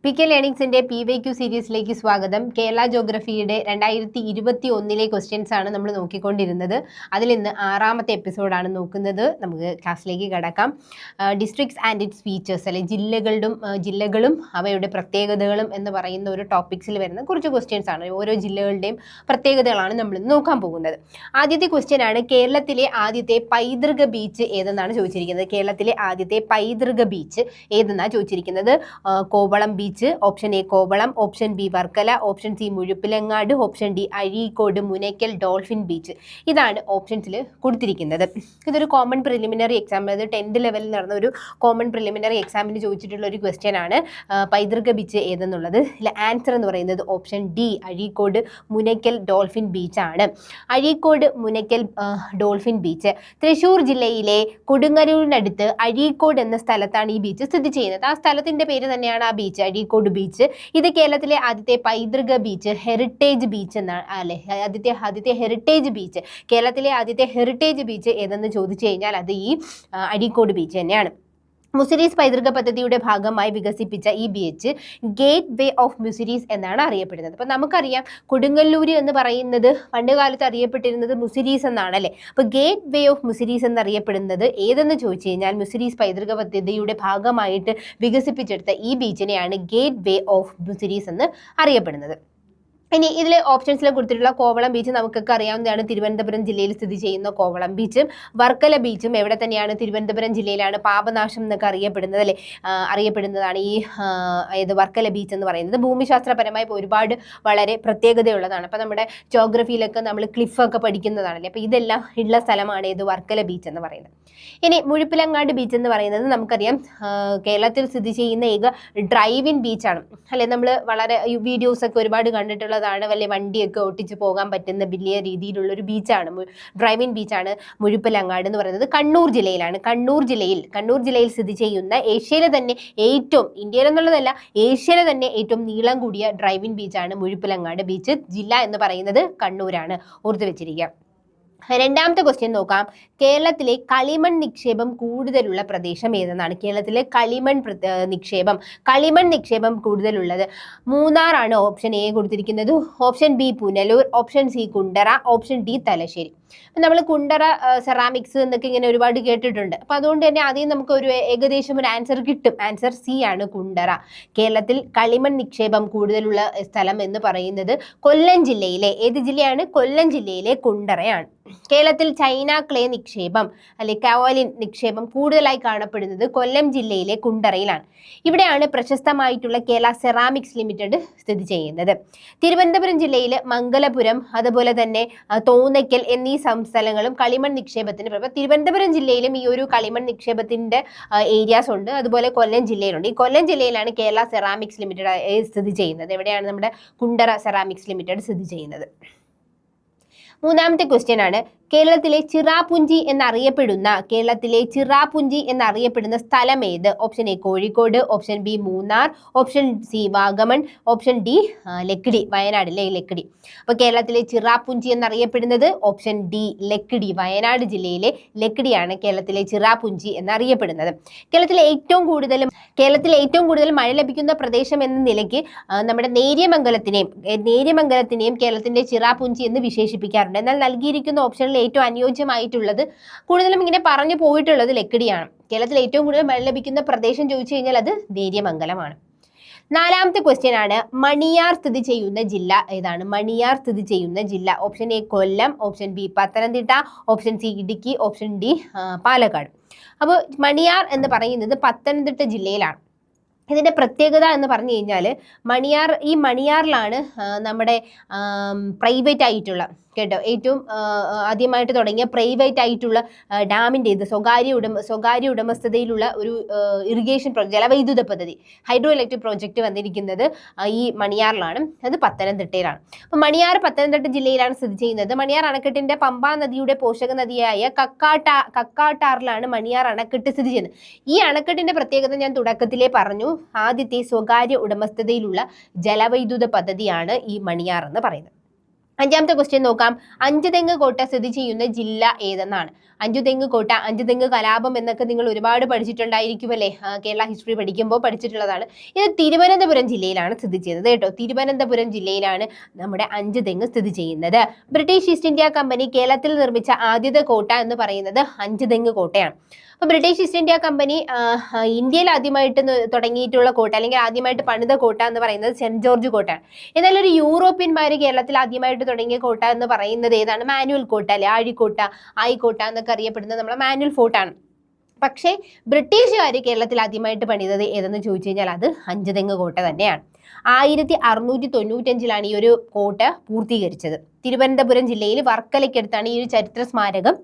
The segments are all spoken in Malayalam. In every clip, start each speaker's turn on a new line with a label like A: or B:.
A: PK ലേണിംഗ്സിന്റെ PYQ സീരീസിലേക്ക് സ്വാഗതം. കേരള ജോഗ്രഫിയുടെ 2021 ക്വസ്റ്റ്യൻസ് ആണ് നമ്മൾ നോക്കിക്കൊണ്ടിരുന്നത്. അതിൽ ഇന്ന് 6ാമത്തെ എപ്പിസോഡാണ് നോക്കുന്നത്. നമുക്ക് ക്ലാസ്സിലേക്ക് കടക്കാം. ഡിസ്ട്രിക്ട്സ് ആൻഡ് ഇറ്റ്സ് ഫീച്ചേഴ്സ്, അല്ലെ ജില്ലകളും അവയുടെ പ്രത്യേകതകളും എന്ന് പറയുന്ന ഒരു ടോപ്പിക്സിൽ വരുന്ന കുറച്ച് ക്വസ്റ്റ്യൻസ് ആണ്. ഓരോ ജില്ലകളുടെയും പ്രത്യേകതകളാണ് നമ്മൾ ഇന്ന് നോക്കാൻ പോകുന്നത്. ആദ്യത്തെ ക്വസ്റ്റ്യൻ ആണ്, കേരളത്തിലെ ആദ്യത്തെ പൈതൃക ബീച്ച് ഏതെന്നാണ് ചോദിച്ചിരിക്കുന്നത്. കേരളത്തിലെ ആദ്യത്തെ പൈതൃക ബീച്ച് ഏതെന്നാണ് ചോദിച്ചിരിക്കുന്നത്. Kovalam beach, option A Kovalam, option B Varkala, option C Muzhappilangad, option D Azhikode, Munakkal, dolphin beach. ഇതാണ് ഓപ്ഷൻസിൽ കൊടുത്തിരിക്കുന്നത്. ഇതൊരു കോമൺ പ്രിലിമിനറി എക്സാം, അതായത് 10th ലെവലിൽ നടന്ന ഒരു കോമൺ പ്രിലിമിനറി എക്സാമിന് ചോദിച്ചിട്ടുള്ള ഒരു ക്വസ്റ്റ്യൻ ആണ് പൈതൃക ബീച്ച് ഏതെന്നുള്ളത്. ഇതിൽ ആൻസർ എന്ന് പറയുന്നത് option D Azhikode, Munakkal, dolphin beach ആണ്. അഴീക്കോട്, മുനയ്ക്കൽ, ഡോൾഫിൻ ബീച്ച് തൃശ്ശൂർ ജില്ലയിലെ കൊടുങ്ങല്ലൂരിനടുത്ത് അഴീക്കോട് എന്ന സ്ഥലത്താണ് ഈ ബീച്ച് സ്ഥിതി ചെയ്യുന്നത്. ആ സ്ഥലത്തിന്റെ പേര് തന്നെയാണ് ആ ബീച്ച്, അഴീക്കോട് ബീച്ച്. ഇത് കേരളത്തിലെ ആദ്യത്തെ പൈതൃക ബീച്ച്, ഹെറിറ്റേജ് ബീച്ച് എന്നാണ്, അല്ലെ, ആദ്യത്തെ ഹെറിറ്റേജ് ബീച്ച്. കേരളത്തിലെ ആദ്യത്തെ ഹെറിറ്റേജ് ബീച്ച് ഏതെന്ന് ചോദിച്ചു കഴിഞ്ഞാൽ അത് ഈ അഴീക്കോട് ബീച്ച് തന്നെയാണ്. മുസിരീസ് പൈതൃക പദ്ധതിയുടെ ഭാഗമായി വികസിപ്പിച്ച ഈ beach gate way of Muziris എന്നാണ് അറിയപ്പെടുന്നത്. അപ്പം നമുക്കറിയാം കൊടുങ്ങല്ലൂര് എന്ന് പറയുന്നത് പണ്ട് കാലത്ത് അറിയപ്പെട്ടിരുന്നത് മുസിരീസ് എന്നാണ്, അല്ലേ. അപ്പോൾ ഗേറ്റ് വേ ഓഫ് മുസിരീസ് എന്നറിയപ്പെടുന്നത് ഏതെന്ന് ചോദിച്ചു കഴിഞ്ഞാൽ മുസിരീസ് പൈതൃക പദ്ധതിയുടെ ഭാഗമായിട്ട് വികസിപ്പിച്ചെടുത്ത ഈ ബീച്ചിനെയാണ് ഗേറ്റ് വേ ഓഫ് മുസിരീസ് എന്ന് അറിയപ്പെടുന്നത്. ഇനി ഇതിൽ ഓപ്ഷൻസിൽ കൊടുത്തിട്ടുള്ള കോവളം ബീച്ച് നമുക്കൊക്കെ അറിയാവുന്നതാണ്, തിരുവനന്തപുരം ജില്ലയിൽ സ്ഥിതി ചെയ്യുന്ന കോവളം ബീച്ചും. വർക്കല ബീച്ചും എവിടെ തന്നെയാണ്, തിരുവനന്തപുരം ജില്ലയിലാണ്. പാപനാശം എന്നൊക്കെ അറിയപ്പെടുന്നത്, അല്ലേ, അറിയപ്പെടുന്നതാണ് ഈ വർക്കല ബീച്ച് എന്ന് പറയുന്നത്. ഭൂമിശാസ്ത്രപരമായി ഒരുപാട് വളരെ പ്രത്യേകതയുള്ളതാണ്. അപ്പോൾ നമ്മുടെ ജോഗ്രഫിയിലൊക്കെ നമ്മൾ ക്ലിഫൊക്കെ പഠിക്കുന്നതാണല്ലേ. അപ്പോൾ ഇതെല്ലാം ഉള്ള സ്ഥലമാണ് ഇത് വർക്കല ബീച്ച് എന്ന് പറയുന്നത്. ഇനി മുഴുപ്പിലങ്ങാട് ബീച്ച് എന്ന് പറയുന്നത് നമുക്കറിയാം കേരളത്തിൽ സ്ഥിതി ചെയ്യുന്ന ഏക ഡ്രൈവിൻ ബീച്ചാണ്, അല്ലെ. നമ്മൾ വളരെ വീഡിയോസൊക്കെ ഒരുപാട് കണ്ടിട്ടുള്ള വലിയ വണ്ടിയൊക്കെ ഓട്ടിച്ച് പോകാൻ പറ്റുന്ന വലിയ രീതിയിലുള്ള ഒരു ബീച്ചാണ്, ഡ്രൈവിംഗ് ബീച്ചാണ് മുഴുപ്പിലങ്ങാട് എന്ന് പറയുന്നത്. കണ്ണൂർ ജില്ലയിലാണ്. കണ്ണൂർ ജില്ലയിൽ സ്ഥിതി ചെയ്യുന്ന ഏഷ്യയിലെ തന്നെ ഏറ്റവും, ഇന്ത്യയിൽ എന്നുള്ളതല്ല, ഏഷ്യയിലെ തന്നെ ഏറ്റവും നീളം കൂടിയ ഡ്രൈവിംഗ് ബീച്ചാണ് മുഴുപ്പിലങ്ങാട് ബീച്ച്. ജില്ല എന്ന് പറയുന്നത് കണ്ണൂരാണ്, ഓർത്തു വെച്ചിരിക്കുക. രണ്ടാമത്തെ ക്വസ്റ്റ്യൻ നോക്കാം. കേരളത്തിലെ കളിമൺ നിക്ഷേപം കൂടുതലുള്ള പ്രദേശം ഏതെന്നാണ്. കേരളത്തിലെ കളിമൺ നിക്ഷേപം കൂടുതലുള്ളത് മൂന്നാറാണ്. ഓപ്ഷൻ എ കൊടുത്തിരിക്കുന്നത്. Option B Punalur, option C Kundara, option D Thalassery. നമ്മൾ കുണ്ടറ സെറാമിക്സ് എന്നൊക്കെ ഇങ്ങനെ ഒരുപാട് കേട്ടിട്ടുണ്ട്. അപ്പം അതുകൊണ്ട് തന്നെ ആദ്യം നമുക്ക് ഒരു ഏകദേശം ഒരു ആൻസർ കിട്ടും. ആൻസർ സി ആണ്, കുണ്ടറ. കേരളത്തിൽ കളിമൺ നിക്ഷേപം കൂടുതലുള്ള സ്ഥലം എന്ന് പറയുന്നത് കൊല്ലം ജില്ലയിലെ, ഏത് ജില്ലയാണ്, കൊല്ലം ജില്ലയിലെ കുണ്ടറയാണ്. കേരളത്തിൽ ചൈന ക്ലേ നിക്ഷേപം, അല്ലെ, കാവലിൻ നിക്ഷേപം കൂടുതലായി കാണപ്പെടുന്നത് കൊല്ലം ജില്ലയിലെ കുണ്ടറയിലാണ്. ഇവിടെയാണ് പ്രശസ്തമായിട്ടുള്ള കേരള സെറാമിക്സ് ലിമിറ്റഡ് സ്ഥിതി ചെയ്യുന്നത്. തിരുവനന്തപുരം ജില്ലയിൽ മംഗലപുരം, അതുപോലെ തന്നെ തോന്നയ്ക്കൽ എന്നീ സ്ഥലങ്ങളും കളിമൺ നിക്ഷേപത്തിന്. തിരുവനന്തപുരം ജില്ലയിലും ഈ ഒരു കളിമൺ നിക്ഷേപത്തിന്റെ ഏരിയാസ് ഉണ്ട്, അതുപോലെ കൊല്ലം ജില്ലയിലുണ്ട്. ഈ കൊല്ലം ജില്ലയിലാണ് കേരള സെറാമിക്സ് ലിമിറ്റഡ് സ്ഥിതി ചെയ്യുന്നത്. എവിടെയാണ് നമ്മുടെ കുണ്ടറ സെറാമിക്സ് ലിമിറ്റഡ് സ്ഥിതി ചെയ്യുന്നത്. മൂന്നാമത്തെ ക്വസ്റ്റ്യൻ ആണ്, കേരളത്തിലെ ചിറാപുഞ്ചി എന്നറിയപ്പെടുന്ന സ്ഥലം ഏത്? Option A Kozhikode, option B Munnar, option C Vagamon, option D Lakkidi, വയനാടിലെ ലക്കിടി. അപ്പോൾ കേരളത്തിലെ ചിറാപുഞ്ചി എന്നറിയപ്പെടുന്നത് ഓപ്ഷൻ ഡി ലക്കിടി, വയനാട് ജില്ലയിലെ ലക്കിടിയാണ് കേരളത്തിലെ ചിറാപുഞ്ചി എന്നറിയപ്പെടുന്നത്. കേരളത്തിലെ ഏറ്റവും കൂടുതൽ മഴ ലഭിക്കുന്ന പ്രദേശം എന്ന നിലയ്ക്ക് നമ്മുടെ നേര്യമംഗലത്തിനെയും കേരളത്തിന്റെ ചിറാപുഞ്ചി എന്ന് വിശേഷിപ്പിക്കാറുണ്ട്. എന്നാൽ നൽകിയിരിക്കുന്ന ഓപ്ഷനിൽ ഏറ്റവും അനുയോജ്യമായിട്ടുള്ളത്, കൂടുതലും ഇങ്ങനെ പറഞ്ഞു പോയിട്ടുള്ളത് ലക്കിടിയാണ്. കേരളത്തിൽ ഏറ്റവും കൂടുതൽ മഴ ലഭിക്കുന്ന പ്രദേശം ചോദിച്ചു കഴിഞ്ഞാൽ അത് നേര്യമംഗലമാണ്. നാലാമത്തെ ക്വസ്റ്റ്യൻ ആണ്, മണിയാർ സ്ഥിതി ചെയ്യുന്ന ജില്ല ഏതാണ്? മണിയാർ സ്ഥിതി ചെയ്യുന്ന ജില്ല. Option A Kollam, option B Pathanamthitta, option C Idukki, option D Palakkad. അപ്പോൾ മണിയാർ എന്ന് പറയുന്നത് പത്തനംതിട്ട ജില്ലയിലാണ്. ഇതിൻ്റെ പ്രത്യേകത എന്ന് പറഞ്ഞു കഴിഞ്ഞാൽ മണിയാറിലാണ് നമ്മുടെ പ്രൈവറ്റ് ആയിട്ടുള്ള, കേട്ടോ, ഏറ്റവും ആദ്യമായിട്ട് തുടങ്ങിയ പ്രൈവറ്റ് ആയിട്ടുള്ള ഡാമിൻ്റെ സ്വകാര്യ ഉടമസ്ഥതയിലുള്ള ഒരു ഇറിഗേഷൻ ജലവൈദ്യുത പദ്ധതി, ഹൈഡ്രോ ഇലക്ട്രിക് പ്രോജക്റ്റ് വന്നിരിക്കുന്നത് ഈ മണിയാറിലാണ്. അത് പത്തനംതിട്ടയിലാണ്. അപ്പം മണിയാർ പത്തനംതിട്ട ജില്ലയിലാണ് സ്ഥിതി ചെയ്യുന്നത്. മണിയാർ അണക്കെട്ടിന്റെ പമ്പാ നദിയുടെ പോഷക നദിയായ കക്കാട്ടാറിലാണ് മണിയാർ അണക്കെട്ട് സ്ഥിതി ചെയ്യുന്നത്. ഈ അണക്കെട്ടിന്റെ പ്രത്യേകത ഞാൻ തുടക്കത്തിലേ പറഞ്ഞു. ആദ്യത്തെ സ്വകാര്യ ഉടമസ്ഥതയിലുള്ള ജലവൈദ്യുത പദ്ധതിയാണ് ഈ മണിയാർ എന്ന് പറയുന്നത്. അഞ്ചാമത്തെ ക്വസ്റ്റ്യൻ നോക്കാം. അഞ്ചുതെങ്ങ് കോട്ട സ്ഥിതി ചെയ്യുന്ന ജില്ല ഏതെന്നാണ്. അഞ്ചുതെങ്ങ് കോട്ട, അഞ്ചുതെങ്ങ് കലാപം എന്നൊക്കെ നിങ്ങൾ ഒരുപാട് പഠിച്ചിട്ടുണ്ടായിരിക്കുമല്ലേ, കേരള ഹിസ്റ്ററി പഠിക്കുമ്പോൾ പഠിച്ചിട്ടുള്ളതാണ്. ഇത് തിരുവനന്തപുരം ജില്ലയിലാണ് സ്ഥിതി ചെയ്യുന്നത് കേട്ടോ. തിരുവനന്തപുരം ജില്ലയിലാണ് നമ്മുടെ അഞ്ചുതെങ്ങ് സ്ഥിതി ചെയ്യുന്നത്. ബ്രിട്ടീഷ് ഈസ്റ്റ് ഇന്ത്യ കമ്പനി കേരളത്തിൽ നിർമ്മിച്ച ആദ്യത്തെ കോട്ട എന്ന് പറയുന്നത് അഞ്ചുതെങ്ങ് കോട്ടയാണ്. അപ്പൊ ബ്രിട്ടീഷ് ഈസ്റ്റ് ഇന്ത്യ കമ്പനി ഇന്ത്യയിൽ ആദ്യമായിട്ട് തുടങ്ങിയിട്ടുള്ള കോട്ട അല്ലെങ്കിൽ ആദ്യമായിട്ട് പണിത കോട്ട എന്ന് പറയുന്നത് സെന്റ് ജോർജ് കോട്ടയാണ്. എന്നാൽ ഒരു യൂറോപ്യന്മാർ കേരളത്തിൽ ആദ്യമായിട്ട് തുടങ്ങിയ കോട്ട എന്ന് പറയുന്നത് ഏതാണ്? മാനുവൽ കോട്ട അല്ലെ, ആഴിക്കോട്ട, ആയിക്കോട്ട എന്നൊക്കെ അറിയപ്പെടുന്നത് നമ്മുടെ മാനുവൽ ഫോർട്ടാണ്. പക്ഷേ ബ്രിട്ടീഷുകാർ കേരളത്തിൽ ആദ്യമായിട്ട് പണിതത് ഏതെന്ന് ചോദിച്ചു കഴിഞ്ഞാൽ അത് അഞ്ചുതെങ്ങ് കോട്ട തന്നെയാണ്. 1695 ഈ ഒരു കോട്ട പൂർത്തീകരിച്ചത്. തിരുവനന്തപുരം ജില്ലയിൽ വർക്കലയ്ക്കടുത്താണ് ഈ ഒരു ചരിത്ര സ്മാരകം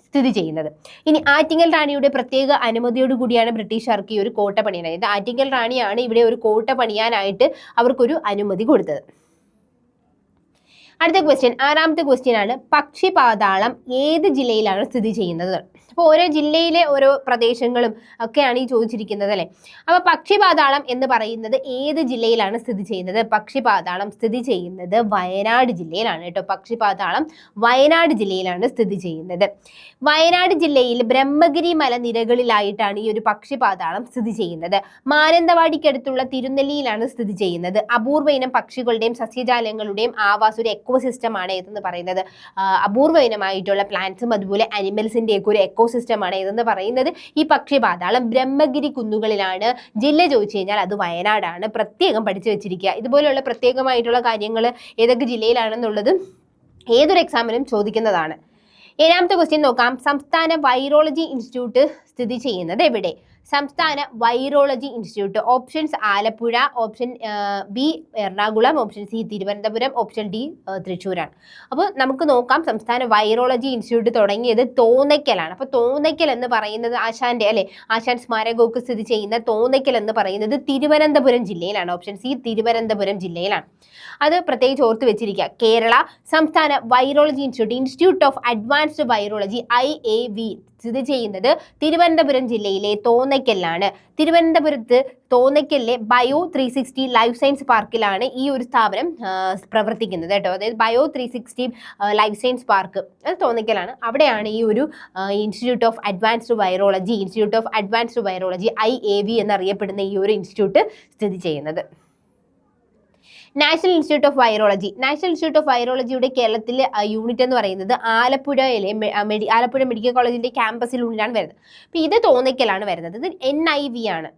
A: സ്ഥിതി ചെയ്യുന്നത്. ഇനി ആറ്റിങ്ങൽ റാണിയുടെ പ്രത്യേക അനുമതിയോട് കൂടിയാണ് ബ്രിട്ടീഷുകാർക്ക് ഈ ഒരു കോട്ട പണിയാനായത്. ആറ്റിങ്ങൽ റാണിയാണ് ഇവിടെ ഒരു കോട്ട പണിയാനായിട്ട് അവർക്കൊരു അനുമതി കൊടുത്തത്. അടുത്ത ക്വസ്റ്റ്യൻ, ആറാമത്തെ ക്വസ്റ്റ്യൻ ആണ്, പക്ഷിപാതാളം ഏത് ജില്ലയിലാണ് സ്ഥിതി ചെയ്യുന്നത്? അപ്പോൾ ഓരോ ജില്ലയിലെ ഓരോ പ്രദേശങ്ങളും ഒക്കെയാണ് ഈ ചോദിച്ചിരിക്കുന്നത് അല്ലെ. അപ്പൊ പക്ഷിപാതാളം എന്ന് പറയുന്നത് ഏത് ജില്ലയിലാണ് സ്ഥിതി ചെയ്യുന്നത്? പക്ഷിപാതാളം സ്ഥിതി ചെയ്യുന്നത് വയനാട് ജില്ലയിലാണ് കേട്ടോ. പക്ഷിപാതാളം വയനാട് ജില്ലയിലാണ് സ്ഥിതി ചെയ്യുന്നത്. വയനാട് ജില്ലയിൽ ബ്രഹ്മഗിരി മലനിരകളിലായിട്ടാണ് ഈ ഒരു പക്ഷിപാതാളം സ്ഥിതി ചെയ്യുന്നത്. മാനന്തവാടിക്കടുത്തുള്ള തിരുനെല്ലിയിലാണ് സ്ഥിതി ചെയ്യുന്നത്. അപൂർവ ഇനം പക്ഷികളുടെയും സസ്യജാലങ്ങളുടെയും ആവാസ ഒരു എക്കോസിസ്റ്റം ആണ് ഏതെന്ന് പറയുന്നത്. അപൂർവ ഇനമായിട്ടുള്ള പ്ലാന്റ്സും അതുപോലെ അനിമൽസിന്റെ ഒക്കെ ഒരു എക്കോസിസ്റ്റം ആണ് ഏതെന്ന് പറയുന്നത് ഈ പക്ഷിപാതാളം. ബ്രഹ്മഗിരി കുന്നുകളിലാണ്. ജില്ല ചോദിച്ചു കഴിഞ്ഞാൽ അത് വയനാടാണ്. പ്രത്യേകം പഠിച്ചു വെച്ചിരിക്കുക. ഇതുപോലെയുള്ള പ്രത്യേകമായിട്ടുള്ള കാര്യങ്ങൾ ഏതൊക്കെ ജില്ലയിലാണെന്നുള്ളത് ഏതൊരു എക്സാമിനും ചോദിക്കുന്നതാണ്. ഏഴാമത്തെ ക്വസ്റ്റ്യൻ നോക്കാം. സംസ്ഥാന വൈറോളജി ഇൻസ്റ്റിറ്റ്യൂട്ട് സ്ഥിതി ചെയ്യുന്നത് എവിടെ? സംസ്ഥാന virology institute. Options Alappuzha, option B Ernakulam, option C Thiruvananthapuram, option D തൃശ്ശൂരാണ്. അപ്പോൾ നമുക്ക് നോക്കാം. സംസ്ഥാന വൈറോളജി ഇൻസ്റ്റിറ്റ്യൂട്ട് തുടങ്ങിയത് തോന്നയ്ക്കലാണ്. അപ്പോൾ തോന്നയ്ക്കൽ എന്ന് പറയുന്നത് ആശാന്റെ അല്ലെ, ആശാൻ സ്മാരകമൊക്കെ സ്ഥിതി ചെയ്യുന്ന തോന്നയ്ക്കൽ എന്ന് പറയുന്നത് തിരുവനന്തപുരം ജില്ലയിലാണ്. ഓപ്ഷൻ സി തിരുവനന്തപുരം ജില്ലയിലാണ്. അത് പ്രത്യേകിച്ച് ഓർത്ത് വെച്ചിരിക്കുക. കേരള സംസ്ഥാന virology institute of advanced virology IAV സ്ഥിതി ചെയ്യുന്നത് തിരുവനന്തപുരം ജില്ലയിലെ തോന്നയ്ക്കലിലാണ്. തിരുവനന്തപുരത്ത് തോന്നയ്ക്കലിലെ ബയോ 360 ലൈഫ് സയൻസ് പാർക്കിലാണ് ഈ ഒരു സ്ഥാപനം പ്രവർത്തിക്കുന്നത് കേട്ടോ. അതായത് ബയോ 360 ലൈഫ് സയൻസ് പാർക്ക് അത് തോന്നയ്ക്കലാണ്. അവിടെയാണ് ഈ ഒരു institute of advanced virology IAV എന്നറിയപ്പെടുന്ന ഈ ഒരു ഇൻസ്റ്റിറ്റ്യൂട്ട് സ്ഥിതി ചെയ്യുന്നത്. നാഷണൽ ഇൻസ്റ്റിറ്റ്യൂട്ട് ഓഫ് വൈറോളജിയുടെ കേരളത്തിലെ യൂണിറ്റ് എന്ന് പറയുന്നത് ആലപ്പുഴയിലെ ആലപ്പുഴ മെഡിക്കൽ കോളേജിന്റെ ക്യാമ്പസിനുള്ളിലാണ് വരുന്നത്. അപ്പോൾ ഇത് തോന്നയ്ക്കലാണ് വരുന്നത്. ഇത് NIV ആണ്.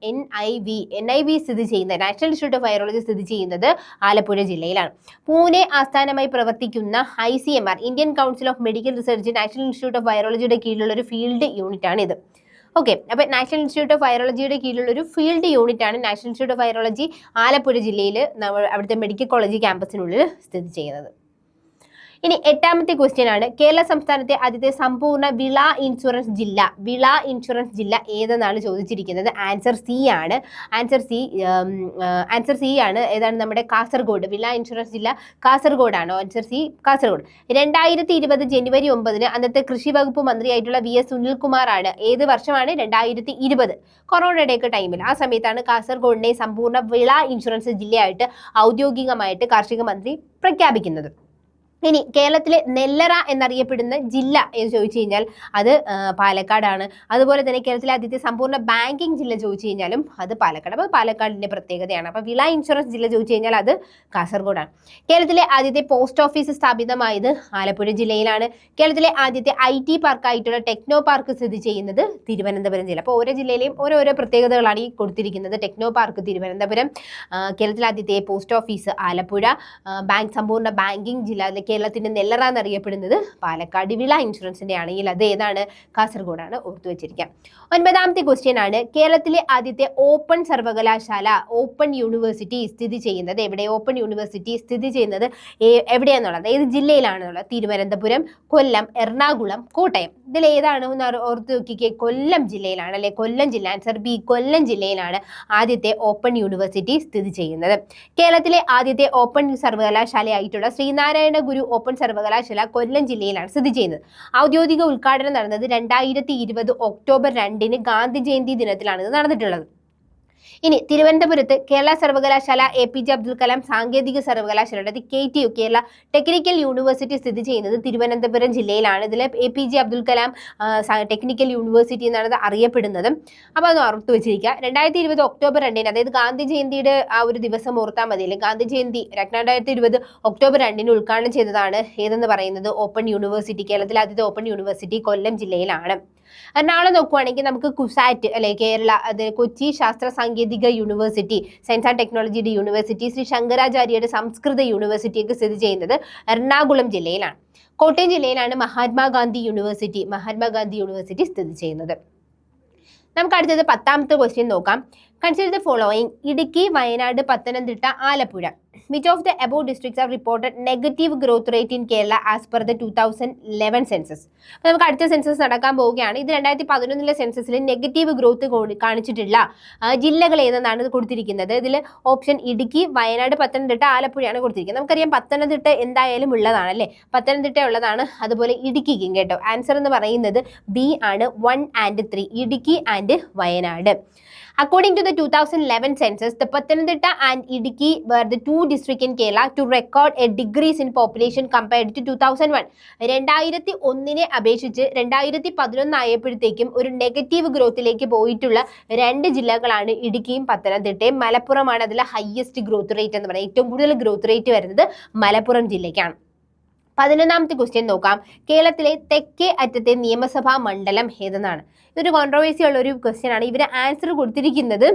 A: NIV സ്ഥിതി ചെയ്യുന്നത്, നാഷണൽ ഇൻസ്റ്റിറ്റ്യൂട്ട് ഓഫ് വൈറോളജി സ്ഥിതി ചെയ്യുന്നത് ആലപ്പുഴ ജില്ലയിലാണ്. പൂനെ ആസ്ഥാനമായി പ്രവർത്തിക്കുന്ന ICMR Indian council of medical research national institute of വൈറോളജിയുടെ കീഴിലുള്ള ഒരു ഫീൽഡ് യൂണിറ്റ് ആണ് ഇത്. ഓക്കെ, അപ്പൊ നാഷണൽ ഇൻസ്റ്റിറ്റ്യൂട്ട് ഓഫ് വൈറോളജിയുടെ കീഴിലുള്ള ഒരു ഫീൽഡ് യൂണിറ്റ് ആണ് national institute of virology Alappuzha ജില്ലയിൽ അവിടുത്തെ മെഡിക്കൽ കോളേജ് ക്യാമ്പസിനുള്ളിൽ സ്ഥിതി ചെയ്യുന്നത്. ഇനി എട്ടാമത്തെ ക്വസ്റ്റ്യൻ ആണ്, കേരള സംസ്ഥാനത്തെ ആദ്യത്തെ സമ്പൂർണ്ണ വിള ഇൻഷുറൻസ് ജില്ല ഏതെന്നാണ് ചോദിച്ചിരിക്കുന്നത്. ആൻസർ സി ആണ്. ആൻസർ സി ആണ്. ഏതാണ്? നമ്മുടെ കാസർഗോഡ്. വിള ഇൻഷുറൻസ് ജില്ല കാസർഗോഡാണ്. Answer C Kasaragod. 2020 ജനുവരി 9 അന്നത്തെ കൃഷി വകുപ്പ് മന്ത്രിയായിട്ടുള്ള VS സുനിൽകുമാർ ആണ്. ഏത് വർഷമാണ്? 2020 കൊറോണയുടെ ഒക്കെ ടൈമിൽ. ആ സമയത്താണ് കാസർഗോഡിനെ സമ്പൂർണ്ണ വിള ഇൻഷുറൻസ് ജില്ലയായിട്ട് ഔദ്യോഗികമായിട്ട് കാർഷിക മന്ത്രി പ്രഖ്യാപിക്കുന്നത്. ഇനി കേരളത്തിലെ നെല്ലറ എന്നറിയപ്പെടുന്ന ജില്ല എന്ന് ചോദിച്ചു കഴിഞ്ഞാൽ അത് പാലക്കാടാണ്. അതുപോലെ തന്നെ കേരളത്തിലെ ആദ്യത്തെ സമ്പൂർണ്ണ ബാങ്കിങ് ജില്ല ചോദിച്ചു കഴിഞ്ഞാലും അത് പാലക്കാട്. അപ്പോൾ പാലക്കാടിന്റെ പ്രത്യേകതയാണ്. അപ്പോൾ വിള ഇൻഷുറൻസ് ജില്ല ചോദിച്ചു കഴിഞ്ഞാൽ അത് കാസർഗോഡാണ്. കേരളത്തിലെ ആദ്യത്തെ പോസ്റ്റ് ഓഫീസ് സ്ഥാപിതമായത് ആലപ്പുഴ ജില്ലയിലാണ്. കേരളത്തിലെ ആദ്യത്തെ IT പാർക്കായിട്ടുള്ള ടെക്നോ പാർക്ക് സ്ഥിതി ചെയ്യുന്നത് തിരുവനന്തപുരം ജില്ല. അപ്പോൾ ഓരോ ജില്ലയിലെയും ഓരോരോ പ്രത്യേകതകളാണ് ഈ കൊടുത്തിരിക്കുന്നത്. ടെക്നോ പാർക്ക് തിരുവനന്തപുരം, കേരളത്തിലെ ആദ്യത്തെ പോസ്റ്റ് ഓഫീസ് ആലപ്പുഴ, സമ്പൂർണ്ണ ബാങ്കിങ് ജില്ല കേരളത്തിന്റെ നെല്ലറ എന്നറിയപ്പെടുന്നത് പാലക്കാട്. വിള ഇൻഷുറൻസിന്റെ ആണെങ്കിൽ അത് ഏതാണ്? കാസർഗോഡാണ്. ഓർത്തു വെച്ചിരിക്കാം. ഒൻപതാമത്തെ ക്വസ്റ്റ്യൻ ആണ്, കേരളത്തിലെ ആദ്യത്തെ ഓപ്പൺ സർവകലാശാല, ഓപ്പൺ യൂണിവേഴ്സിറ്റി സ്ഥിതി ചെയ്യുന്നത് എവിടെ? ഓപ്പൺ യൂണിവേഴ്സിറ്റി സ്ഥിതി ചെയ്യുന്നത് എവിടെയാണെന്നുള്ളത്, ഏത് ജില്ലയിലാണെന്നുള്ളത്? തിരുവനന്തപുരം, കൊല്ലം, എറണാകുളം, കോട്ടയം. ഇതിൽ ഏതാണ് ഓർത്ത് നോക്കിക്കേ? കൊല്ലം ജില്ലയിലാണ് അല്ലെ. കൊല്ലം ജില്ല. ആൻസർ ബി കൊല്ലം ജില്ലയിലാണ് ആദ്യത്തെ ഓപ്പൺ യൂണിവേഴ്സിറ്റി സ്ഥിതി ചെയ്യുന്നത്. കേരളത്തിലെ ആദ്യത്തെ ഓപ്പൺ സർവകലാശാലയായിട്ടുള്ള ശ്രീനാരായണ ഗുരു ഓപ്പൺ സർവകലാശാല കൊല്ലം ജില്ലയിലാണ് സ്ഥിതി ചെയ്യുന്നത്. ഔദ്യോഗിക ഉദ്ഘാടനം നടന്നത് 2020 ഒക്ടോബർ 2 ഗാന്ധി ജയന്തി ദിനത്തിലാണ് ഇത് നടന്നിട്ടുള്ളത്. ഇനി തിരുവനന്തപുരത്ത് കേരള സർവകലാശാല APJ അബ്ദുൽ കലാം സാങ്കേതിക സർവകലാശാല, അതായത് KTU കേരള ടെക്നിക്കൽ യൂണിവേഴ്സിറ്റി സ്ഥിതി ചെയ്യുന്നത് തിരുവനന്തപുരം ജില്ലയിലാണ്. ഇതിൽ APJ Abdul Kalam technical university എന്നാണ് ഇത് അറിയപ്പെടുന്നത്. അപ്പോൾ അത് ഓർത്തു വെച്ചിരിക്കുക. 2020 ഒക്ടോബർ 2-ന്, അതായത് ഗാന്ധി ജയന്തിയുടെ ആ ഒരു ദിവസം ഓർത്താൽ മതി. അല്ലെങ്കിൽ ഗാന്ധി ജയന്തി 2020 ഒക്ടോബർ 2-ന് ഉദ്ഘാടനം ചെയ്തതാണ് ഏതെന്ന് പറയുന്നത് ഓപ്പൺ യൂണിവേഴ്സിറ്റി. കേരളത്തിലെ ആദ്യത്തെ ഓപ്പൺ യൂണിവേഴ്സിറ്റി കൊല്ലം ജില്ലയിലാണ്. എറണാകുളം നോക്കുവാണെങ്കിൽ നമുക്ക് കുസാറ്റ് അല്ലെ, കേരള അത് കൊച്ചി ശാസ്ത്ര സാങ്കേതിക യൂണിവേഴ്സിറ്റി, സയൻസ് ആൻഡ് ടെക്നോളജിയുടെ യൂണിവേഴ്സിറ്റി, ശ്രീ ശങ്കരാചാര്യയുടെ സംസ്കൃത യൂണിവേഴ്സിറ്റിയൊക്കെ സ്ഥിതി ചെയ്യുന്നത് എറണാകുളം ജില്ലയിലാണ്. കോട്ടയം ജില്ലയിലാണ് മഹാത്മാഗാന്ധി യൂണിവേഴ്സിറ്റി സ്ഥിതി ചെയ്യുന്നത്. നമുക്ക് അടുത്തത് 10ാമത്തെ ക്വസ്റ്റ്യൻ നോക്കാം. Consider the following: Idukki, Wayanad, Pathanamthitta, Alappuzha. Which of the above districts are reported negative growth rate in Kerala as per the 2011 census? നമുക്ക് അടുത്ത സെൻസസ് നടക്കാൻ പോവുകയാണ്. ഇത് 2011 സെൻസസിൽ നെഗറ്റീവ് ഗ്രോത്ത് കാണിച്ചിട്ടുള്ള ജില്ലകൾ ഏതെന്നാണ് കൊടുത്തിരിക്കുന്നത്. ഇതിൽ ഓപ്ഷൻ ഇടുക്കി, വയനാട്, പത്തനംതിട്ട, ആലപ്പുഴയാണ് കൊടുത്തിരിക്കുന്നത്. നമുക്കറിയാം പത്തനംതിട്ട എന്തായാലും ഉള്ളതാണ് അല്ലേ, പത്തനംതിട്ട ഉള്ളതാണ്. അതുപോലെ ഇടുക്കിക്കും കേട്ടോ. ആൻസർ എന്ന് പറയുന്നത് B ആണ്, 1 and 3, Idukki and Wayanad. According to the 2011 census, the Pathanamthitta and Idukki were the two districts in Kerala to record a decrease in population compared to 2001. 2001-നെ അപേക്ഷിച്ച് 2011 ആയപ്പോഴത്തേക്കും ഒരു നെഗറ്റീവ് ഗ്രോത്തിലേക്ക് പോയിട്ടുള്ള 2 ജില്ലകളാണ് ഇടുക്കിയും പത്തനംതിട്ടയും. മലപ്പുറമാണ് അതിലെ ഹയസ്റ്റ് ഗ്രോത്ത് റേറ്റ് എന്ന് പറയുന്നത്. ഏറ്റവും കൂടുതൽ ഗ്രോത്ത് റേറ്റ് വരുന്നത് മലപ്പുറം ജില്ലയ്ക്കാണ്. 11ാമത്തെ ക്വസ്റ്റ്യൻ നോക്കാം. കേരളത്തിലെ തെക്കേ അറ്റത്തെ നിയമസഭാ മണ്ഡലം ഏതെന്നാണ്? ഇതൊരു കോൺട്രവേഴ്സി ഉള്ള ഒരു ക്വസ്റ്റ്യൻ ആണ്. ഇവർ ആൻസർ കൊടുത്തിരിക്കുന്നത്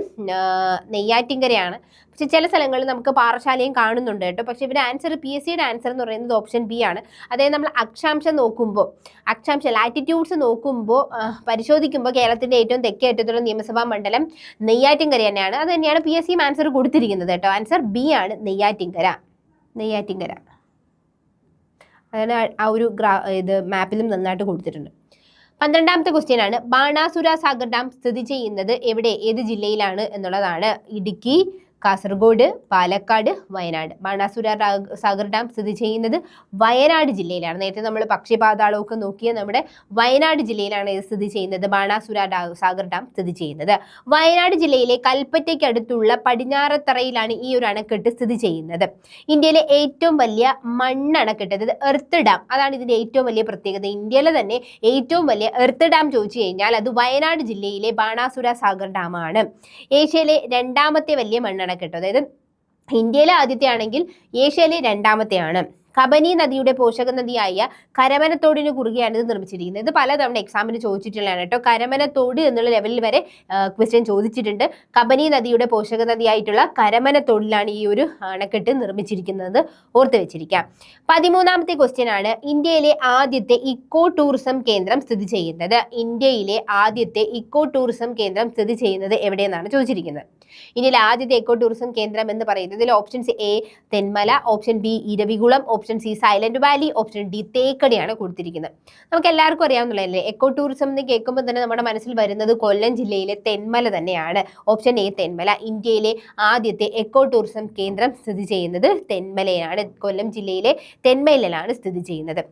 A: നെയ്യാറ്റിൻകരയാണ്. പക്ഷെ ചില സ്ഥലങ്ങളിൽ നമുക്ക് പാറശാലയും കാണുന്നുണ്ട് കേട്ടോ. പക്ഷെ ഇവരുടെ ആൻസർ, PSCയുടെ ആൻസർ എന്ന് പറയുന്നത് ഓപ്ഷൻ B ആണ്. അതായത് നമ്മൾ അക്ഷാംശം നോക്കുമ്പോൾ, ലാറ്റിറ്റ്യൂഡ്സ് നോക്കുമ്പോൾ പരിശോധിക്കുമ്പോൾ കേരളത്തിന്റെ ഏറ്റവും തെക്കേ അറ്റത്തുള്ള നിയമസഭാ മണ്ഡലം നെയ്യാറ്റിൻകര തന്നെയാണ്. അത് തന്നെയാണ് PSCയും ആൻസർ കൊടുത്തിരിക്കുന്നത് കേട്ടോ. ആൻസർ B ആണ്, നെയ്യാറ്റിൻകര. അതാണ് ആ ഒരു മാപ്പിലും നന്നായിട്ട് കൊടുത്തിട്ടുണ്ട്. 12ാമത്തെ ക്വസ്റ്റ്യൻ ആണ്. ബാണാസുര സാഗർ ഡാം സ്ഥിതി ചെയ്യുന്നത് എവിടെ, ഏത് ജില്ലയിലാണ് എന്നുള്ളതാണ്. ഇടുക്കി, കാസർഗോഡ്, പാലക്കാട്, വയനാട്. ബാണാസുര സാഗർ ഡാം സ്ഥിതി ചെയ്യുന്നത് വയനാട് ജില്ലയിലാണ്. നേരത്തെ നമ്മൾ പക്ഷിപാതാളമൊക്കെ നോക്കിയ നമ്മുടെ വയനാട് ജില്ലയിലാണ് ഇത് സ്ഥിതി ചെയ്യുന്നത്. ബാണാസുര സാഗർ ഡാം സ്ഥിതി ചെയ്യുന്നത് വയനാട് ജില്ലയിലെ കൽപ്പറ്റയ്ക്കടുത്തുള്ള പടിഞ്ഞാറത്തറയിലാണ് ഈ ഒരു അണക്കെട്ട് സ്ഥിതി ചെയ്യുന്നത്. ഇന്ത്യയിലെ ഏറ്റവും വലിയ മണ്ണണക്കെട്ട്, അതായത് എർത്ത് ഡാം, അതാണ് ഇതിന്റെ ഏറ്റവും വലിയ പ്രത്യേകത. ഇന്ത്യയിലെ തന്നെ ഏറ്റവും വലിയ എർത്ത് ഡാം ചോദിച്ചു കഴിഞ്ഞാൽ അത് വയനാട് ജില്ലയിലെ ബാണാസുര സാഗർ ഡാം ആണ്. ഏഷ്യയിലെ 2ാമത്തെ വലിയ മണ്ണണക്കെട്ട്, അതായത് ഇന്ത്യയിലെ ആദ്യത്തെ ആണെങ്കിൽ ഏഷ്യയിലെ 2ാമത്തെയാണ്. കബനി നദിയുടെ പോഷക നദിയായ കരമനത്തോടിന് കുറുകെയാണ് ഇത് നിർമ്മിച്ചിരിക്കുന്നത്. ഇത് പലതവണ എക്സാമിന് ചോദിച്ചിട്ടുള്ളതാണ് കേട്ടോ. കരമനത്തോട് എന്നുള്ള ലെവലിൽ വരെ ക്വസ്റ്റ്യൻ ചോദിച്ചിട്ടുണ്ട്. കബനി നദിയുടെ പോഷക നദിയായിട്ടുള്ള കരമനത്തോടിലാണ് ഈ ഒരു അണക്കെട്ട് നിർമ്മിച്ചിരിക്കുന്നത്, ഓർത്ത് വെച്ചിരിക്കാം. 13ാമത്തെ ക്വസ്റ്റ്യൻ ആണ്. ഇന്ത്യയിലെ ആദ്യത്തെ ഇക്കോ ടൂറിസം കേന്ദ്രം സ്ഥിതി ചെയ്യുന്നത് എവിടെയെന്നാണ് ചോദിച്ചിരിക്കുന്നത്. ഇന്ത്യയിലെ ആദ്യത്തെ എക്കോ ടൂറിസം കേന്ദ്രം എന്ന് പറയുന്നത് options A Thenmala, option B Eravikulam, option C silent Valley, option D തേക്കടിയാണ് കൊടുത്തിരിക്കുന്നത്. നമുക്ക് എല്ലാവർക്കും അറിയാവുന്നതല്ലേ, എക്കോ ടൂറിസം എന്ന് കേൾക്കുമ്പോൾ തന്നെ നമ്മുടെ മനസ്സിൽ വരുന്നത് കൊല്ലം ജില്ലയിലെ തെന്മല തന്നെയാണ്. Option A Thenmala. ഇന്ത്യയിലെ ആദ്യത്തെ എക്കോ ടൂറിസം കേന്ദ്രം സ്ഥിതി ചെയ്യുന്നത് തെന്മലയാണ്. കൊല്ലം ജില്ലയിലെ തെന്മലയിലാണ് സ്ഥിതി ചെയ്യുന്നത്.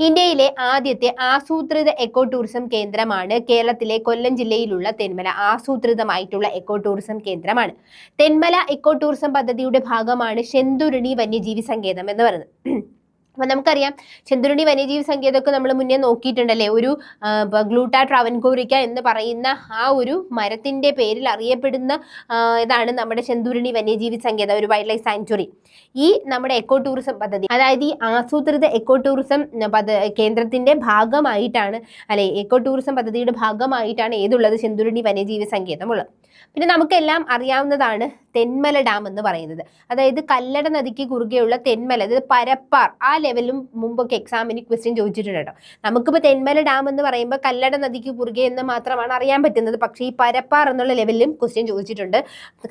A: ഇന്ത്യയിലെ ആദ്യത്തെ ആസൂത്രിത എക്കോ ടൂറിസം കേന്ദ്രമാണ് കേരളത്തിലെ കൊല്ലം ജില്ലയിലുള്ള തെന്മല. ആസൂത്രിതമായിട്ടുള്ള എക്കോ ടൂറിസം കേന്ദ്രമാണ്. തെന്മല എക്കോ ടൂറിസം പദ്ധതിയുടെ ഭാഗമാണ് ശെന്തുരുണി വന്യജീവി സങ്കേതം എന്ന് പറയുന്നത്. അപ്പൊ നമുക്കറിയാം ശെന്തുരുണി വന്യജീവി സങ്കേതമൊക്കെ നമ്മൾ മുന്നേ നോക്കിയിട്ടുണ്ടല്ലേ. ഒരു ഗ്ലൂട്ടാ ട്രാവൻകൂറിക്ക എന്ന് പറയുന്ന ആ ഒരു മരത്തിന്റെ പേരിൽ അറിയപ്പെടുന്ന ഇതാണ് നമ്മുടെ ശെന്തുരുണി വന്യജീവി സങ്കേതം, ഒരു വൈൽഡ് ലൈഫ് സാങ്ച്വറി. ഈ നമ്മുടെ എക്കോ ടൂറിസം പദ്ധതി, അതായത് ഈ ആസൂത്രിത എക്കോ ടൂറിസം കേന്ദ്രത്തിന്റെ ഭാഗമായിട്ടാണ്, അല്ലെ എക്കോ ടൂറിസം പദ്ധതിയുടെ ഭാഗമായിട്ടാണ് ഏതുള്ളത്, ശെന്തുരുണി വന്യജീവി സങ്കേതമുള്ളത്. പിന്നെ നമുക്കെല്ലാം അറിയാവുന്നതാണ് തെന്മല ഡാം എന്ന് പറയുന്നത്. അതായത് കല്ലട നദിക്ക് കുറുകെയുള്ള തെന്മല, അതായത് പരപ്പാർ, ആ ലെവലും മുമ്പൊക്കെ എക്സാമിന് ക്വസ്റ്റ്യൻ ചോദിച്ചിട്ടുണ്ട് കേട്ടോ. നമുക്കിപ്പോൾ തെന്മല ഡാം എന്ന് പറയുമ്പോൾ കല്ലട നദിക്ക് കുറുകെ എന്ന് മാത്രമാണ് അറിയാൻ പറ്റുന്നത്. പക്ഷേ ഈ പരപ്പാർ എന്നുള്ള ലെവലിലും ക്വസ്റ്റ്യൻ ചോദിച്ചിട്ടുണ്ട്.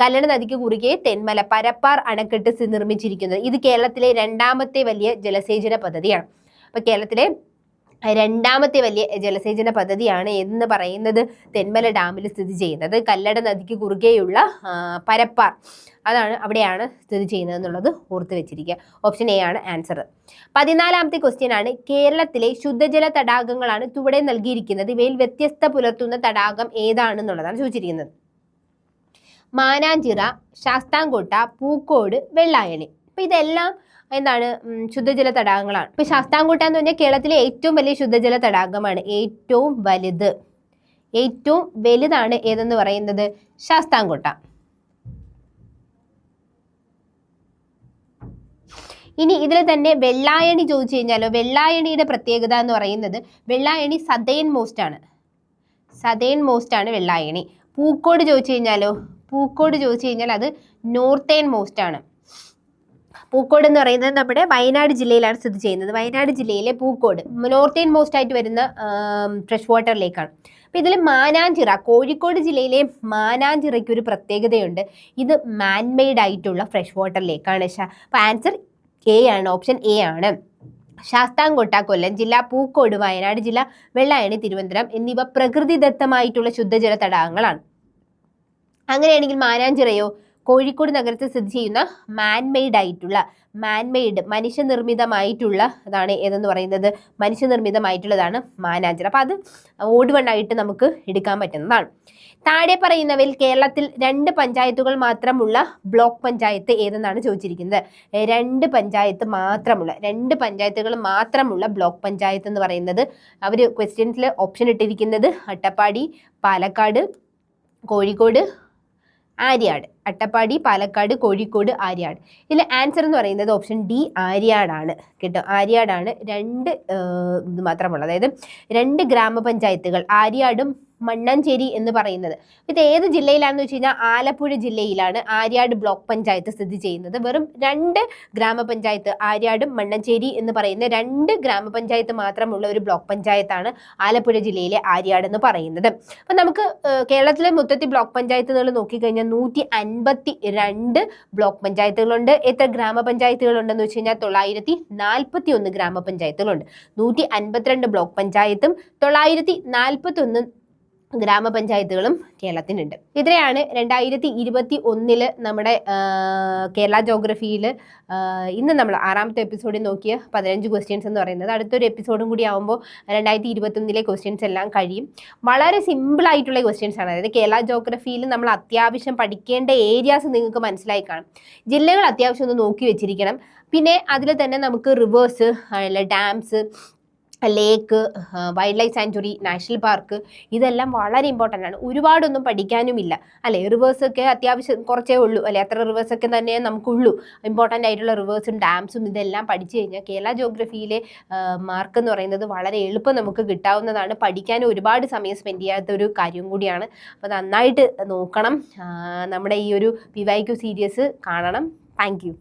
A: കല്ലട നദിക്ക് കുറുകെ തെന്മല പരപ്പാർ അണക്കെട്ട് നിർമ്മിച്ചിരിക്കുന്നത്. ഇത് കേരളത്തിലെ 2ാമത്തെ വലിയ ജലസേചന പദ്ധതിയാണ്. അപ്പൊ കേരളത്തിലെ 2ാമത്തെ വലിയ ജലസേചന പദ്ധതിയാണ് എന്ന് പറയുന്നത് തെന്മല ഡാമിൽ സ്ഥിതി ചെയ്യുന്നത്. കല്ലട നദിക്ക് കുറുകെയുള്ള പരപ്പാർ, അവിടെയാണ് സ്ഥിതി ചെയ്യുന്നത് എന്നുള്ളത് ഓർത്ത് വെച്ചിരിക്കുക. ഓപ്ഷൻ A ആണ് ആൻസർ. 14ാമത്തെ ക്വസ്റ്റ്യൻ ആണ്. കേരളത്തിലെ ശുദ്ധജല തടാകങ്ങളാണ് ചുവടെ നൽകിയിരിക്കുന്നത്. ഇവയിൽ വ്യത്യസ്ത പുലർത്തുന്ന തടാകം ഏതാണെന്നുള്ളതാണ് ചോദിച്ചിരിക്കുന്നത്. മാനാഞ്ചിറ, ശാസ്താംകോട്ട, പൂക്കോട്, വെള്ളായണി. അപ്പൊ ഇതെല്ലാം എന്താണ് ശുദ്ധജല തടാകങ്ങളാണ്. ഇപ്പൊ ശാസ്താംകോട്ട എന്ന് പറഞ്ഞാൽ കേരളത്തിലെ ഏറ്റവും വലിയ ശുദ്ധജല തടാകമാണ്. ഏറ്റവും വലുതാണ് ഏതെന്ന് പറയുന്നത് ശാസ്താംകോട്ട. ഇനി ഇതിൽ തന്നെ വെള്ളായണി ചോദിച്ചു കഴിഞ്ഞാലോ, വെള്ളായണിയുടെ പ്രത്യേകത എന്ന് പറയുന്നത് വെള്ളായണി സതേൺ മോസ്റ്റ് ആണ് വെള്ളായണി. പൂക്കോട് ചോദിച്ചു കഴിഞ്ഞാൽ അത് നോർത്തേൺ മോസ്റ്റ് ആണ്. പൂക്കോട് എന്ന് പറയുന്നത് നമ്മുടെ വയനാട് ജില്ലയിലാണ് സ്ഥിതി ചെയ്യുന്നത്. വയനാട് ജില്ലയിലെ പൂക്കോട് നോർത്തേൺ മോസ്റ്റ് ആയിട്ട് വരുന്ന ഫ്രഷ് വാട്ടർ ലേക്കാണ്. അപ്പൊ ഇതിൽ മാനാഞ്ചിറ, കോഴിക്കോട് ജില്ലയിലെ മാനാഞ്ചിറയ്ക്ക് ഒരു പ്രത്യേകതയുണ്ട്. ഇത് മാൻമെയ്ഡ് ആയിട്ടുള്ള ഫ്രഷ് വാട്ടർ ലേക്കാണ്. അപ്പൊ ആൻസർ എ ആണ്, ഓപ്ഷൻ എ ആണ്. ശാസ്താംകോട്ട കൊല്ലം ജില്ല, പൂക്കോട് വയനാട് ജില്ല, വെള്ളായണി തിരുവനന്തപുരം എന്നിവ പ്രകൃതിദത്തമായിട്ടുള്ള ശുദ്ധജല തടാകങ്ങളാണ്. അങ്ങനെയാണെങ്കിൽ മാനാഞ്ചിറയോ കോഴിക്കോട് നഗരത്തിൽ സ്ഥിതി ചെയ്യുന്ന മനുഷ്യനിർമ്മിതമായിട്ടുള്ള അതാണ് ഏതെന്ന് പറയുന്നത് മനുഷ്യനിർമ്മിതമായിട്ടുള്ളതാണ് മാനാഞ്ചിറ. അപ്പൊ അത് ഓഡ് വൺ ആയിട്ട് നമുക്ക് എടുക്കാൻ പറ്റുന്നതാണ്. താഴെ പറയുന്നവയിൽ കേരളത്തിൽ 2 പഞ്ചായത്തുകൾ മാത്രമുള്ള ബ്ലോക്ക് പഞ്ചായത്ത് ഏതെന്നാണ് ചോദിച്ചിരിക്കുന്നത്. 2 പഞ്ചായത്തുകൾ മാത്രമുള്ള ബ്ലോക്ക് പഞ്ചായത്ത് എന്ന് പറയുന്നത് അവർ ക്വസ്റ്റ്യൻസിൽ ഓപ്ഷൻ ഇട്ടിരിക്കുന്നത് അട്ടപ്പാടി, പാലക്കാട്, കോഴിക്കോട്, ആര്യാട്. അട്ടപ്പാടി, പാലക്കാട്, കോഴിക്കോട്, ആര്യാട്. ഇതിൽ ആൻസർ എന്ന് പറയുന്നത് ഓപ്ഷൻ ഡി ആര്യാടാണ് കേട്ടോ. ആര്യാടാണ് 2 ഇത് മാത്രമുള്ളത്, അതായത് 2 ഗ്രാമപഞ്ചായത്തുകൾ, ആര്യാടും മണ്ണഞ്ചേരി എന്ന് പറയുന്നത്. ഇത് ഏത് ജില്ലയിലാണെന്ന് വെച്ച് കഴിഞ്ഞാൽ ആലപ്പുഴ ജില്ലയിലാണ് ആര്യാട് ബ്ലോക്ക് പഞ്ചായത്ത് സ്ഥിതി ചെയ്യുന്നത്. വെറും 2 ഗ്രാമപഞ്ചായത്ത്, ആര്യാടും മണ്ണഞ്ചേരി എന്ന് പറയുന്ന 2 ഗ്രാമപഞ്ചായത്ത് മാത്രമുള്ള ഒരു ബ്ലോക്ക് പഞ്ചായത്താണ് ആലപ്പുഴ ജില്ലയിലെ ആര്യാട് എന്ന് പറയുന്നത്. അപ്പൊ നമുക്ക് കേരളത്തിലെ മൊത്തത്തിൽ ബ്ലോക്ക് പഞ്ചായത്തുകൾ നോക്കിക്കഴിഞ്ഞാൽ 152 ബ്ലോക്ക് പഞ്ചായത്തുകളുണ്ട്. എത്ര ഗ്രാമപഞ്ചായത്തുകളുണ്ടെന്ന് വെച്ച് കഴിഞ്ഞാൽ 941 ഗ്രാമപഞ്ചായത്തുകളുണ്ട്. 152 ബ്ലോക്ക് പഞ്ചായത്തും 941 ഗ്രാമപഞ്ചായത്തുകളും കേരളത്തിനുണ്ട്. ഇതിനെയാണ് 2021 നമ്മുടെ കേരള ജോഗ്രഫിയിൽ ഇന്ന് നമ്മൾ 6ാമത്തെ എപ്പിസോഡിൽ നോക്കിയ 15 ക്വസ്റ്റ്യൻസ് എന്ന് പറയുന്നത്. അടുത്തൊരു എപ്പിസോഡും കൂടി ആകുമ്പോൾ 2021 ക്വസ്റ്റ്യൻസ് എല്ലാം കഴിയും. വളരെ സിമ്പിൾ ആയിട്ടുള്ള ക്വസ്റ്റ്യൻസ് ആണ്. അതായത് കേരള ജോഗ്രഫിയിൽ നമ്മൾ അത്യാവശ്യം പഠിക്കേണ്ട ഏരിയാസ് നിങ്ങൾക്ക് മനസ്സിലായി കാണും. ജില്ലകൾ അത്യാവശ്യം ഒന്ന് നോക്കി വെച്ചിരിക്കണം. പിന്നെ അതിൽ തന്നെ നമുക്ക് rivers, dams, lake, wildlife sanctuary, national park, ഇതെല്ലാം വളരെ ഇമ്പോർട്ടൻ്റ് ആണ്. ഒരുപാടൊന്നും പഠിക്കാനുമില്ല അല്ലേ. റിവേഴ്സൊക്കെ അത്യാവശ്യം കുറച്ചേ ഉള്ളൂ അല്ലെ. അത്ര റിവേഴ്സൊക്കെ തന്നെ നമുക്കുള്ളൂ. ഇമ്പോർട്ടൻ്റ് ആയിട്ടുള്ള റിവേഴ്സും ഡാംസും ഇതെല്ലാം പഠിച്ചു കഴിഞ്ഞാൽ കേരള ജോഗ്രഫിയിലെ മാർക്ക് എന്ന് പറയുന്നത് വളരെ എളുപ്പം നമുക്ക് കിട്ടാവുന്നതാണ്. പഠിക്കാൻ ഒരുപാട് സമയം സ്പെൻഡ് ചെയ്യാത്ത ഒരു കാര്യം കൂടിയാണ്. അപ്പോൾ നന്നായിട്ട് നോക്കണം. നമ്മുടെ ഈ ഒരു PYQ സീരീസ് കാണണം. Thank you.